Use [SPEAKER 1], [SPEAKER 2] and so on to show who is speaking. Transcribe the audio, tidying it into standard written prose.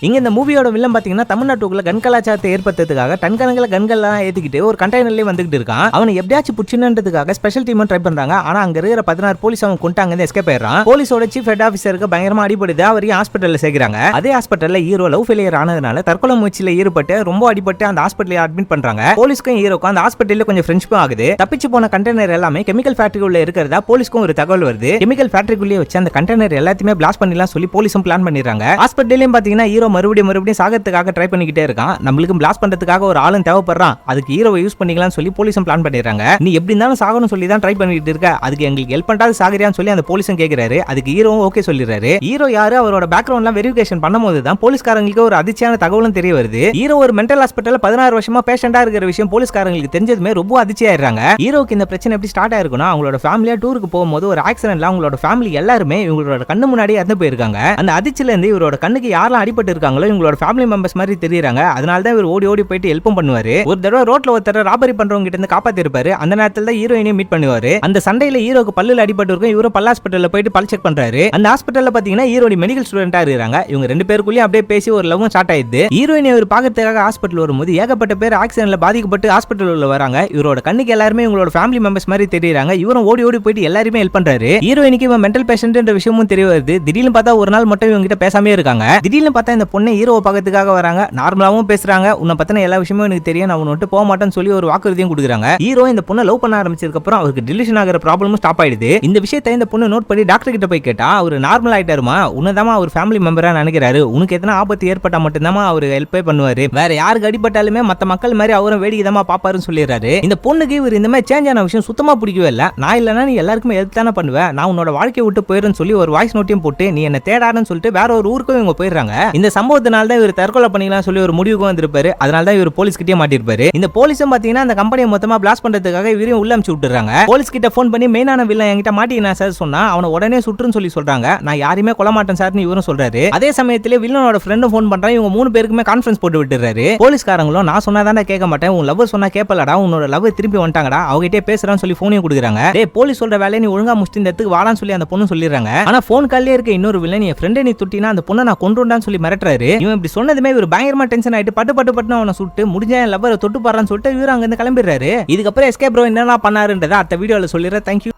[SPEAKER 1] இங்க இந்த மூவியோட வில்லன் பாத்தீங்கன்னா தமிழ்நாட்டுக்குள்ள கன் கலாச்சாரத்தை ஏற்படுத்துறதுக்காக டன் கணக்கில் கன்கள்லாம் ஏத்திக்கிட்டு ஒரு கண்டெய்னர்லயே வந்துகிட்டு இருக்கான். அவனை எப்படியாச்சும் புடிச்சுன்றதுக்காக ஸ்பெஷல் டீம் ட்ரை பண்றாங்க. ஆனா அங்க இருக்கிற 16 போலீஸ் அவன் கொண்டாங்க எஸ்கேப் ஆயிடுறான். போலீஸோட சீஃப் ஹெட் ஆஃபீஸருக்கு பயங்கரமா அடிபடுது. அவரையும் ஹாஸ்பிட்டல்ல சேர்க்கிறாங்க. அதே ஹாஸ்பிட்டல்ல ஹீரோ லவ் ஃபெயிலியர் ஆனதுனால தற்கொலை முயற்சியில ஈடுபட்டு ரொம்ப அடிபட்டு அந்த ஹாஸ்பிட்டல்ல அட்மிட் பண்றாங்க. போலீஸ்க்கும் ஹீரோக்கும் அந்த ஹாஸ்பிட்டல்ல கொஞ்சம் ஃப்ரெண்ட்ஷிப்பும் ஆகுது. தப்பிச்சு போன கண்டெய்னர் எல்லாமே கெமிக்கல் ஃபேக்டரிக்குள்ள இருக்கிறதா போலீஸ்க்கும் ஒரு தகவல் வருது. கெமிக்கல் ஃபேக்டரிக்குள்ளே வச்சு அந்த கண்டெய்னர் எல்லாத்தையுமே பிளாஸ்ட் பண்ணிடலாம் சொல்லி போலீஸும் பிளான் பண்ணிடுறாங்க. ஹாஸ்பிட்டல்லையும் பாத்தீங்கன்னா ஹீரோ மறுபடியும் சாகத்துக்காக ட்ரை பண்ணிக்கிட்டே இருக்கான். நம்மளுக்கு பிளாஸ்ட் பண்றதுக்காக ஒரு ஆளும் தேவைப்படுறான். அதுக்கு ஹீரோவை யூஸ் பண்ணிக்கலாம் சொல்லி போலீஸும் பிளான் பண்ணிடுறாங்க. நீ எப்படி இருந்தாலும் சாகணும் சொல்லி தான் ட்ரை பண்ணிட்டு இருக்க, அதுக்கு எங்களுக்கு ஹெல்ப் பண்ணாது சாகரியான்னு சொல்லி அந்த போலீஸும் கேட்கிறாரு. அதுக்கு ஹீரோவும் ஓகே சொல்லிடுறாரு. ஹீரோ யாரு அவரோட பேக்ரவுண்ட்லாம் வெரிஃபிகேஷன் பண்ணும்போது தான் போலீஸ்காரங்களுக்கு ஒரு அதிர்ச்சியான தகவலும் தெரிய வருது. ஹீரோ ஒரு மென்டல் ஹாஸ்பிட்டல்ல 16 வருஷமா பேஷண்டா இருக்கிற விஷயம் போலீஸ்காரங்களுக்கு தெரிஞ்சதுமே ரொம்ப அதிர்ச்சியாயிடுறாங்க. ஹீரோக்கு இந்த பிரச்சனை எப்படி ஸ்டார்ட் ஆயிருக்குன்னா, அவங்களோட ஃபேமிலியா டூருக்கு போகும்போது ஒரு ஆக்சிடென்ட்ல அவங்களோட ஃபேமிலி எல்லாருமே இவங்களோட கண்ணு முன்னாடி இறந்து போயிருக்காங்க. அந்த அதிர்ச்சியில இருந்து இவரோட கண்ணுக்கு யாரெல்லாம் அடிபட்டு இருக்காங்களோ இவங்களோட ஃபேமிலி மெம்பர்ஸ் மாதிரி தெரியுறாங்க. அதனால தான் இவர் ஓடி போயிட்டு ஹெல்ப்பும் பண்ணுவாரு. ஒரு தடவை ரோட்ல ஒருத்தர ராபரி பண்றவங்க கிட்ட இருந்து காப்பாத்தி இருப்பாரு. அந்த நேரத்துல தான் ஹீரோயினையும் மீட் பண்ணுவாரு. அந்த சண்டையில ஹீரோக்கு பல்லுல அடிபட்டு இருக்கும். இவரும் பல் ஹாஸ்பிட்டல்ல போயிட்டு பல் செக் பண்றாரு. அந்த ஹாஸ்பிட்டல்ல பாத்தீங்கன்னா ஹீரோடி மெடிக்கல் ஸ்டூடெண்டா இருக்காங்க. இவங்க ரெண்டு பேருக்குள்ளேயும் அப்படியே பேசி ஒரு லவ்வும் ஸ்டார்ட் ஆயிடுது. ஹீரோயினை இவர் பாக்கிறதுக்காக ஹாஸ்பிட்டல் வரும்போது ஏகப்பட்ட பேர் ஆக்சிடென்ட்ல பாதிக்கப்பட்டு ஹாஸ்பிட்டல் உள்ள வராங்க. இவரோட கண்ணுக்கு எல்லாருமே இவங்களோட ஃபேமிலி மெம்பர்ஸ் மாதிரி தெரியுறாங்க. இவரும் ஓடி போயிட்டு எல்லாருமே ஹெல்ப் பண்றாரு. ஹீரோயினுக்கு இவன் மென்டல் பேஷண்ட்ன்ற விஷயமும் தெரிய வருது. திடீர்னு பார்த்தா ஒரு நாள் மட்டும் இவங்க கிட்ட பேசாமே இருக்காங்க. திடீர்னு பார்த்தா இந்த பொண்ணை ஹீரோவை பார்க்கறதுக்காக வராங்க. நார்மலாவும் பேசுறாங்க. உன்னை பத்தின எல்லா விஷயமும் எனக்கு தெரியும், நான் உன்னை போக மாட்டேன்னு சொல்லி ஒரு வாக்குறுதியும் கொடுக்குறாங்க. ஹீரோ இந்த பொண்ணை லவ் பண்ண ஆரம்பிச்சதுக்கு அப்புறம் அவருக்கு டிலிஷன் ஆகிற ப்ராப்ளமும் ஸ்டாப் ஆயிடுது. இந்த விஷயத்தை இந்த பொண்ணு நோட் பண்ணி டாக்டர் கிட்ட போய் கேட்டா அவர் நார்மல் ஆயிட்டாருமா, உன்னதாமா அவர் ஃபேமிலி மெம்பரா நினைக்கிறாரு, உனக்கு எத்தனை ஆபத்து ஏற்பட்டா மட்டும்தான் அவர் ஹெல்ப்பே பண்ணுவாரு, வேற யாருக்கு அடிபட்டாலுமே மத்த மக்கள் மாதிரி அவரும் வேடிக்கைதமா பாப்பாருன்னு சொல்லிடுறாரு. இந்த பொண்ணுக்கு இவர் இந்த மாதிரி சேஞ்ச் ஆன விஷயம் சுத்தமா பிடிக்கவே இல்ல. நான் இல்லைன்னா நீ எல்லாருக்குமே ஹெல்ப் தானே பண்ணுவேன், நான் உன்னோட வாழ்க்கையை விட்டு போயிருன்னு சொல்லி ஒரு வாய்ஸ் நோட்டையும் போட்டு நீ என்ன தேடாருன்னு சொல்லிட்டு வேற ஒரு ஊருக்கும் இவங்க போயிடுறாங்க. இந்த சம்பவத்தினால தான் இவர் தற்கொலை பண்ணிக்கலாம் சொல்லி ஒரு முடிவுக்கு வந்திருப்பாரு. அதனால தான் இவர் போலீஸ் கிட்டே மாட்டிருப்பாரு. இந்த போலீஸும் பாத்தீங்கன்னா அந்த கம்பெனியை மொத்தமா பிளாஸ்ட் பண்றதுக்காக இவரையும் உள்ள அனுப்பிச்சு விட்டுறாங்க. போலீஸ் கிட்ட போன் பண்ணி மெயினான வில்லன் என்கிட்ட மாட்டினா சார் சொன்னா அவனை உடனே சுட்டுன்னு சொல்லி சொல்றாங்க. நான் யாரையுமே கொல்ல மாட்டேன் சார்னு இவரும் சொல்றாரு. அதே சமயத்திலே வில்லனோட ஃப்ரெண்டும் போன் பண்றான். இவங்க 3 பேருக்குமே கான்ஃபரன்ஸ் போட்டு விட்டுறாரு. போலீஸ்காரங்களும் நான் சொன்னாதானே கேட்க மாட்டேன், உன் லவ் சொன்னா கேட்பலடா, உன்னோட லவ் திருப்பி வந்துட்டாங்கடா, அவகிட்டே பேசுறான்னு சொல்லி போனையும் கொடுக்குறாங்க. டேய் போலீஸ் சொல்ற வேலையை நீ ஒழுங்கா முடிச்சு இந்த இடத்துக்கு வாடான்னு சொல்லி அந்த பொண்ணு சொல்லிடுறாங்க. ஆனா போன் கால்லே இருக்க இன்னொரு வில்லன் என் ஃப்ரெண்டை நீ துட்டினா அந்த பொண்ணை நான் கொன்றுண்டான்னு சொல்லி மிரட்டுறாரு. இவன் இப்படி சொன்னதுமே இவர் பயங்கரமா டென்ஷன் ஆயிட்டு பட்டு அவனை சுட்டு முடிஞ்ச லவ்வரை தொட்டு பாறான்னு சொல்லிட்டு இவரு அங்க இருந்து கிளம்பிடுறாரு. இதுக்கப்புறம் எஸ்கேப் ப்ரோ என்னென்ன பண்ணாருன்றதை அடுத்த வீடியோல சொல்லிடுறேன். தேங்க்யூ.